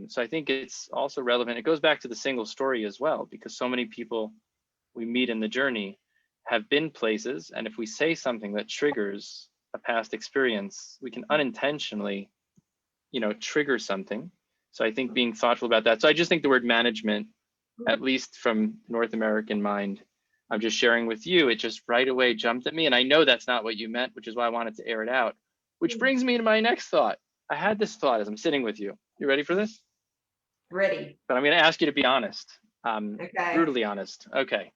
So I think it's also relevant. It goes back to the single story as well, because so many people we meet in the journey have been places, and if we say something that triggers a past experience, we can unintentionally, trigger something. So I think being thoughtful about that. So I just think the word management, at least from North American mind, I'm just sharing with you, it just right away jumped at me. And I know that's not what you meant, which is why I wanted to air it out, which brings me to my next thought. I had this thought as I'm sitting with you. You ready for this? Ready. But I'm going to ask you to be honest, Okay. brutally honest. Okay.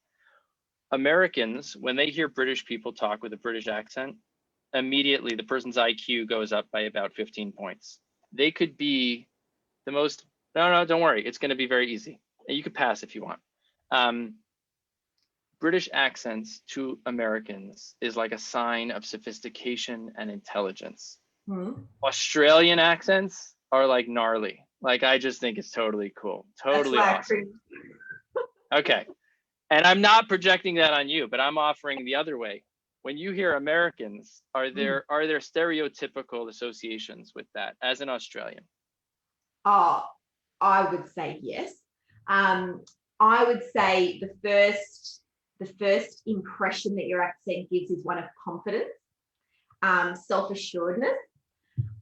Americans, when they hear British people talk with a British accent, immediately the person's IQ goes up by about 15 points. They could be the most, no, don't worry. It's going to be very easy. You could pass if you want. British accents to Americans is like a sign of sophistication and intelligence. Australian accents are like gnarly. Like, I just think it's totally cool. Totally awesome. Okay. And I'm not projecting that on you, but I'm offering the other way. when you hear Americans, are there stereotypical associations with that as an Australian? Oh, I would say yes. I would say the first impression that your accent gives is one of confidence, self-assuredness,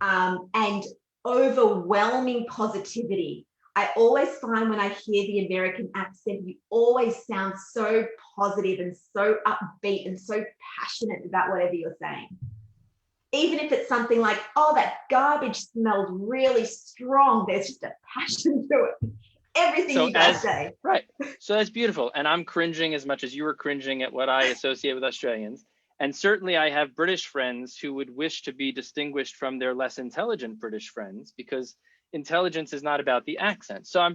and overwhelming positivity. I always find when I hear the American accent, you always sound so positive and so upbeat and so passionate about whatever you're saying. Even if it's something like, oh, that garbage smelled really strong, there's just a passion to it. Everything you guys say. Right. So that's beautiful. And I'm cringing as much as you were cringing at what I associate with Australians. And certainly I have British friends who would wish to be distinguished from their less intelligent British friends, because intelligence is not about the accent. So I'm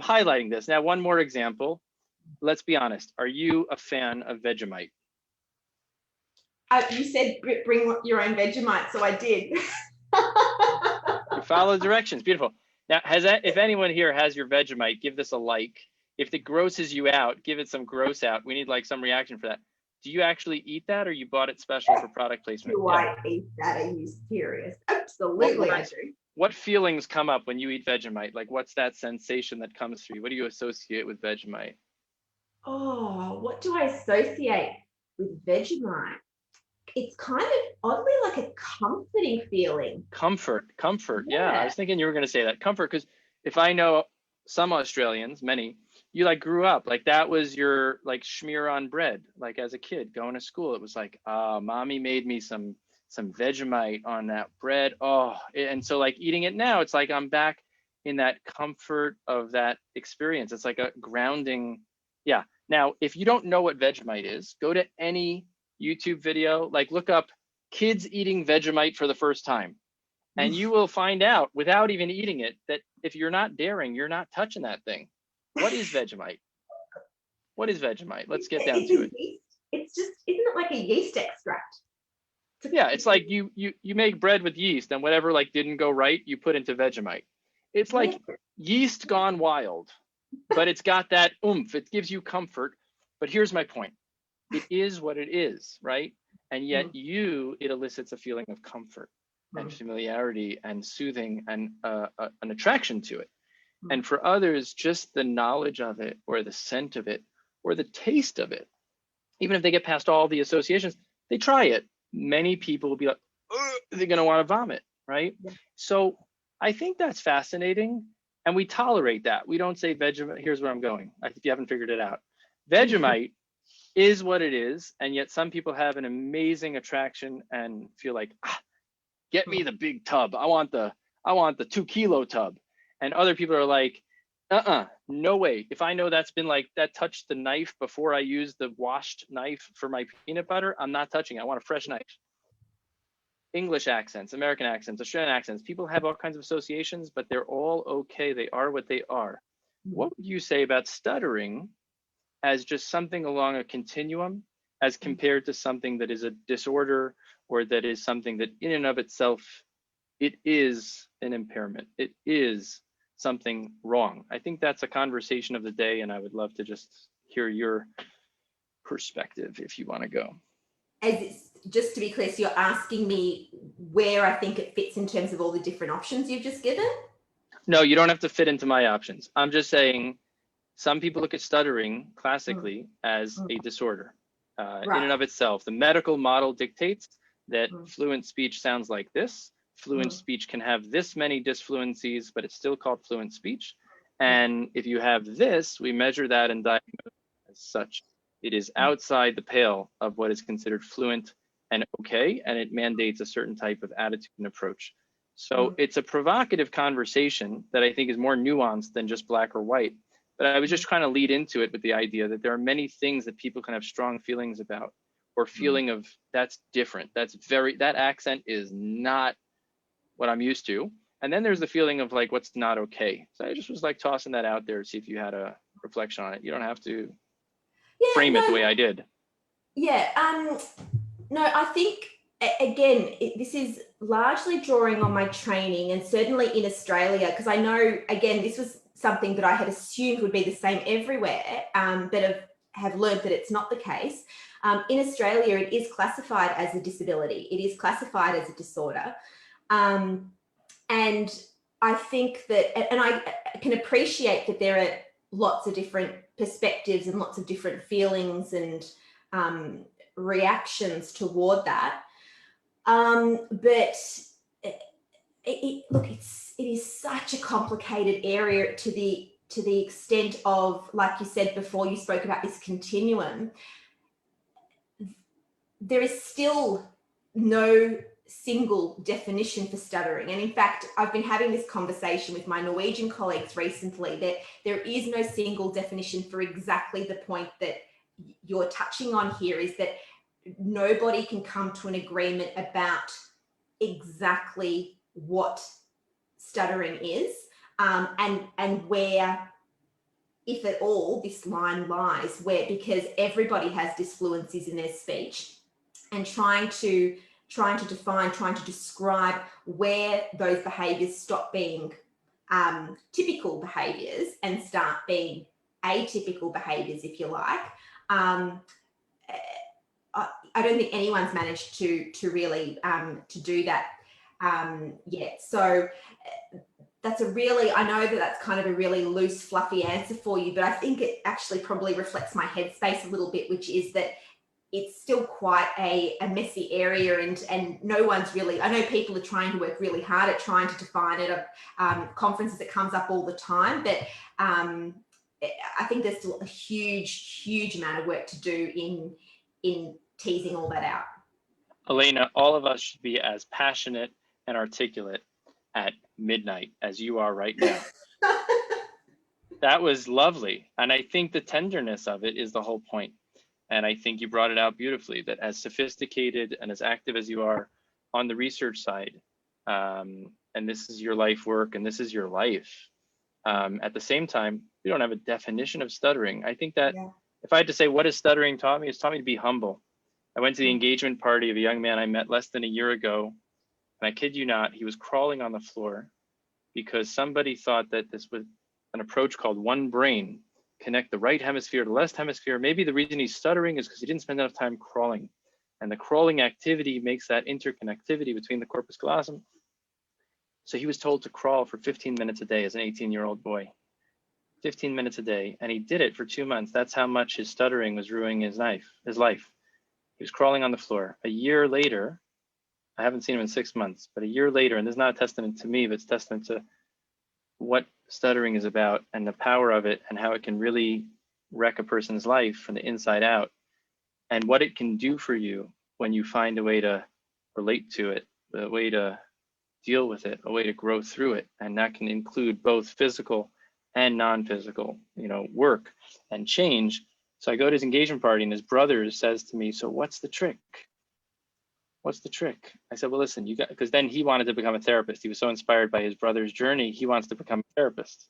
highlighting this. Now, one more example. Let's be honest. Are you a fan of Vegemite? You said bring your own Vegemite, so I did. You follow the directions. Beautiful. Now, if anyone here has your Vegemite, give this a like. If it grosses you out, give it some gross out. We need like some reaction for that. Do you actually eat that, or you bought it special for product placement? Do I eat that? Are you serious? Absolutely, I do. What feelings come up when you eat Vegemite? Like, what's that sensation that comes through you? What do you associate with Vegemite? Oh, what do I associate with Vegemite? It's kind of oddly like a comforting feeling. Comfort. Yeah, I was thinking you were going to say that. Comfort, because if I know some Australians, many, you like grew up, like that was your like schmear on bread. Like as a kid going to school, it was like, mommy made me some Vegemite on that bread. Oh, and so like eating it now, it's like I'm back in that comfort of that experience. It's like a grounding. Yeah. Now, if you don't know what Vegemite is, go to any YouTube video, like look up kids eating Vegemite for the first time. And you will find out without even eating it that if you're not daring, you're not touching that thing. What is Vegemite? What is Vegemite? Let's get down to it. It's just, isn't it like a yeast extract? Yeah, it's like you make bread with yeast, and whatever like didn't go right, you put into Vegemite. It's like yeast gone wild, but it's got that oomph. It gives you comfort. But here's my point. It is what it is, right? And yet it elicits a feeling of comfort and familiarity and soothing and an attraction to it. And for others, just the knowledge of it or the scent of it or the taste of it, even if they get past all the associations, they try it. Many people will be like, they're going to want to vomit, right? Yeah. So I think that's fascinating. And we tolerate that. We don't say Vegemite. Here's where I'm going. If you haven't figured it out. Vegemite is what it is. And yet some people have an amazing attraction and feel like, get me the big tub. I want the 2 kilo tub. And other people are like, no way. If I know that's been like, that touched the knife before I use the washed knife for my peanut butter, I'm not touching it. I want a fresh knife. English accents, American accents, Australian accents, people have all kinds of associations, but they're all okay. They are what they are. What would you say about stuttering as just something along a continuum as compared to something that is a disorder or that is something that in and of itself, it is an impairment. It is something wrong. I think that's a conversation of the day, and I would love to just hear your perspective if you want to go. Just to be clear, so you're asking me where I think it fits in terms of all the different options you've just given? No, you don't have to fit into my options. I'm just saying some people look at stuttering classically as a disorder in and of itself. The medical model dictates that fluent speech sounds like this. Fluent speech can have this many disfluencies, but it's still called fluent speech. And if you have this, we measure that and diagnose it as such. It is outside the pale of what is considered fluent and okay, and it mandates a certain type of attitude and approach. So it's a provocative conversation that I think is more nuanced than just black or white. But I was just trying to lead into it with the idea that there are many things that people can have strong feelings about, or feeling of that's different. That accent is not what I'm used to. And then there's the feeling of like, what's not okay. So I just was like tossing that out there to see if you had a reflection on it. You don't have to frame it the way I did. Yeah. No, I think, again, this is largely drawing on my training, and certainly in Australia, because I know, again, this was something that I had assumed would be the same everywhere, but have learned that it's not the case. In Australia, it is classified as a disability. It is classified as a disorder. And I think that, and I can appreciate that there are lots of different perspectives and lots of different feelings and reactions toward that. But look, it is such a complicated area to the extent of, like you said before, you spoke about this continuum. There is still no single definition for stuttering. And in fact, I've been having this conversation with my Norwegian colleagues recently that there is no single definition for exactly the point that you're touching on here, is that nobody can come to an agreement about exactly what stuttering is, and where, if at all, this line lies, where, because everybody has disfluencies in their speech, and trying to define, trying to describe where those behaviours stop being typical behaviours and start being atypical behaviours, if you like. I don't think anyone's managed to really to do that yet. So that's a really, I know that that's kind of a really loose, fluffy answer for you, but I think it actually probably reflects my headspace a little bit, which is that it's still quite a messy area, and no one's really, I know people are trying to work really hard at trying to define it. At conferences, it comes up all the time, but I think there's still a huge amount of work to do in teasing all that out. Elaina, all of us should be as passionate and articulate at midnight as you are right now. That was lovely. And I think the tenderness of it is the whole point. And I think you brought it out beautifully, that as sophisticated and as active as you are on the research side, and this is your life work and this is your life, at the same time, we don't have a definition of stuttering. I think that if I had to say what has stuttering taught me, it's taught me to be humble. I went to the engagement party of a young man I met less than a year ago, and I kid you not, he was crawling on the floor because somebody thought that this was an approach called one brain, connect the right hemisphere to the left hemisphere. Maybe the reason he's stuttering is because he didn't spend enough time crawling. And the crawling activity makes that interconnectivity between the corpus callosum. So he was told to crawl for 15 minutes a day as an 18-year-old boy. 15 minutes a day, and he did it for 2 months. That's how much his stuttering was ruining his life. He was crawling on the floor. A year later, I haven't seen him in 6 months, but a year later, and this is not a testament to me, but it's testament to what stuttering is about and the power of it and how it can really wreck a person's life from the inside out, and what it can do for you when you find a way to relate to it, a way to deal with it, a way to grow through it. And that can include both physical and non-physical, work and change. So I go to his engagement party and his brother says to me, so what's the trick? What's the trick? I said, well, listen, because then he wanted to become a therapist. He was so inspired by his brother's journey. He wants to become a therapist.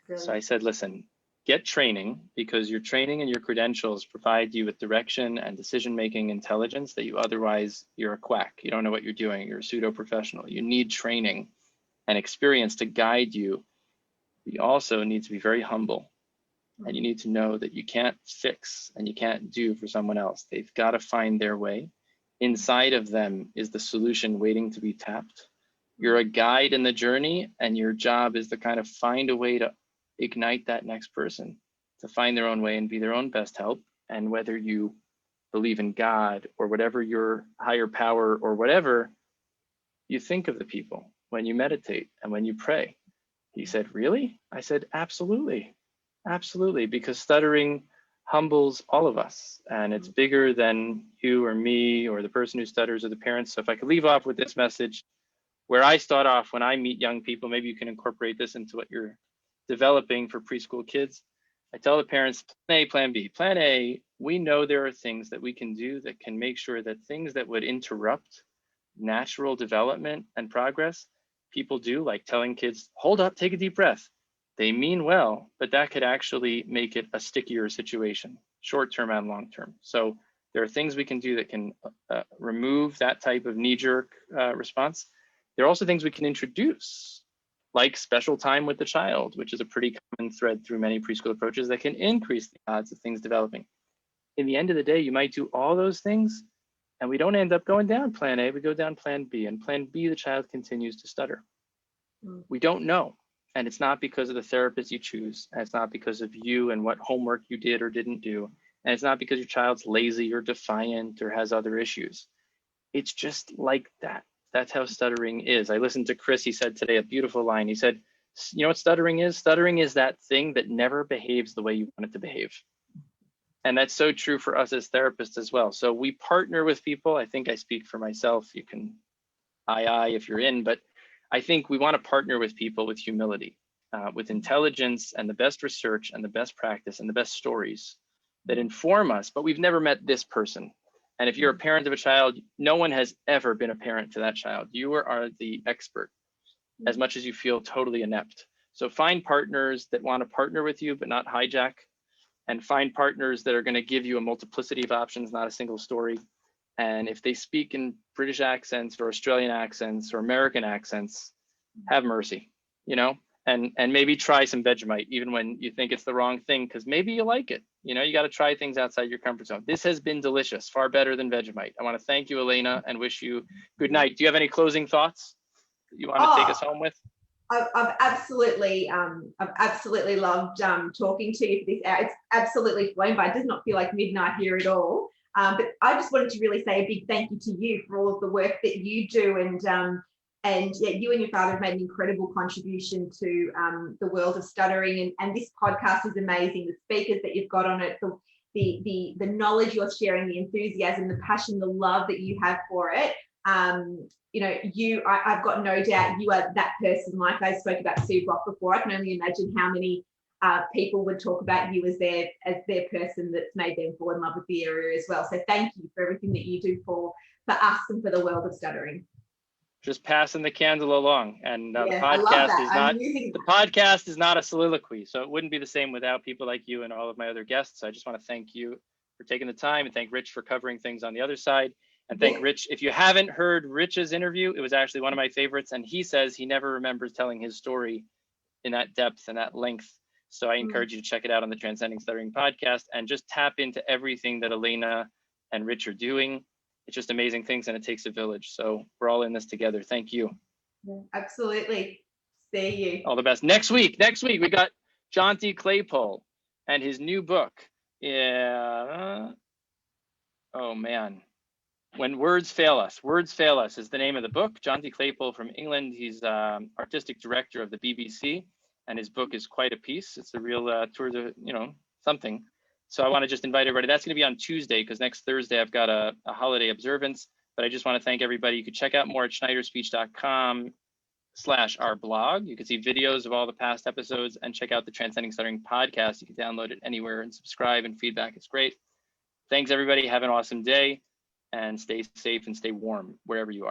Really? So I said, listen, get training, because your training and your credentials provide you with direction and decision-making intelligence that you're a quack. You don't know what you're doing. You're a pseudo professional. You need training and experience to guide you. You also need to be very humble. And you need to know that you can't fix and you can't do for someone else. They've got to find their way. Inside of them is the solution waiting to be tapped. You're a guide in the journey, and your job is to kind of find a way to ignite that next person to find their own way and be their own best help. And whether you believe in God or whatever your higher power or whatever, you think of the people when you meditate and when you pray. He said, really? I said, absolutely. Absolutely, because stuttering humbles all of us, and it's bigger than you or me or the person who stutters or the parents. So if I could leave off with this message, where I start off when I meet young people, maybe you can incorporate this into what you're developing for preschool kids. I tell the parents, plan A, plan B. Plan A, we know there are things that we can do that can make sure that things that would interrupt natural development and progress, people do, like telling kids, hold up, take a deep breath. They mean well, but that could actually make it a stickier situation, short-term and long-term. So there are things we can do that can remove that type of knee-jerk response. There are also things we can introduce, like special time with the child, which is a pretty common thread through many preschool approaches that can increase the odds of things developing. in the end of the day, you might do all those things and we don't end up going down plan A, we go down plan B, and plan B, the child continues to stutter. We don't know. And it's not because of the therapist you choose. And it's not because of you and what homework you did or didn't do. And it's not because your child's lazy or defiant or has other issues. It's just like that. That's how stuttering is. I listened to Chris, he said today a beautiful line. He said, you know what stuttering is? Stuttering is that thing that never behaves the way you want it to behave. And that's so true for us as therapists as well. So we partner with people. I think I speak for myself. You can aye if you're in, but I think we want to partner with people with humility, with intelligence and the best research and the best practice and the best stories that inform us, but we've never met this person. And if you're a parent of a child, no one has ever been a parent to that child. You are the expert as much as you feel totally inept. So find partners that want to partner with you, but not hijack, and find partners that are going to give you a multiplicity of options, not a single story. And if they speak in British accents or Australian accents or American accents, have mercy, you know, and maybe try some Vegemite, even when you think it's the wrong thing, because maybe you like it. You know, you got to try things outside your comfort zone. This has been delicious, far better than Vegemite. I want to thank you, Elaina, and wish you good night. Do you have any closing thoughts that you want to take us home with? I've absolutely loved talking to you for this hour. It's absolutely flown by. It does not feel like midnight here at all. But I just wanted to really say a big thank you to you for all of the work that you do, and yeah, you and your father have made an incredible contribution to the world of stuttering, and this podcast is amazing. The speakers that you've got on it, the knowledge you're sharing, the enthusiasm, the passion, the love that you have for it. You know, I've got no doubt you are that person. Like I spoke about Sue Block before, I can only imagine how many people would talk about you as their person that's made them fall in love with the area as well. So thank you for everything that you do for us and for the world of stuttering. Just passing the candle along, and the podcast is not a soliloquy, so it wouldn't be the same without people like you and all of my other guests. I just want to thank you for taking the time, and thank Rich for covering things on the other side, and thank Rich. If you haven't heard Rich's interview, it was actually one of my favorites, and he says he never remembers telling his story in that depth and that length. So I encourage you to check it out on the Transcending Stuttering podcast, and just tap into everything that Elaina and Rich are doing. It's just amazing things, and it takes a village. So we're all in this together. Thank you. Yeah, absolutely. See you. All the best. Next week we got Jonty Claypole and his new book. Yeah. Oh man. When Words Fail Us. Words Fail Us is the name of the book. Jonty Claypole from England. He's artistic director of the BBC, and his book is quite a piece. It's a real tour de, something. So I want to just invite everybody. That's going to be on Tuesday, because next Thursday I've got a holiday observance. But I just want to thank everybody. You can check out more at schneiderspeech.com/our blog. You can see videos of all the past episodes, and check out the Transcending Stuttering podcast. You can download it anywhere and subscribe, and feedback. It's great. Thanks, everybody. Have an awesome day, and stay safe and stay warm wherever you are.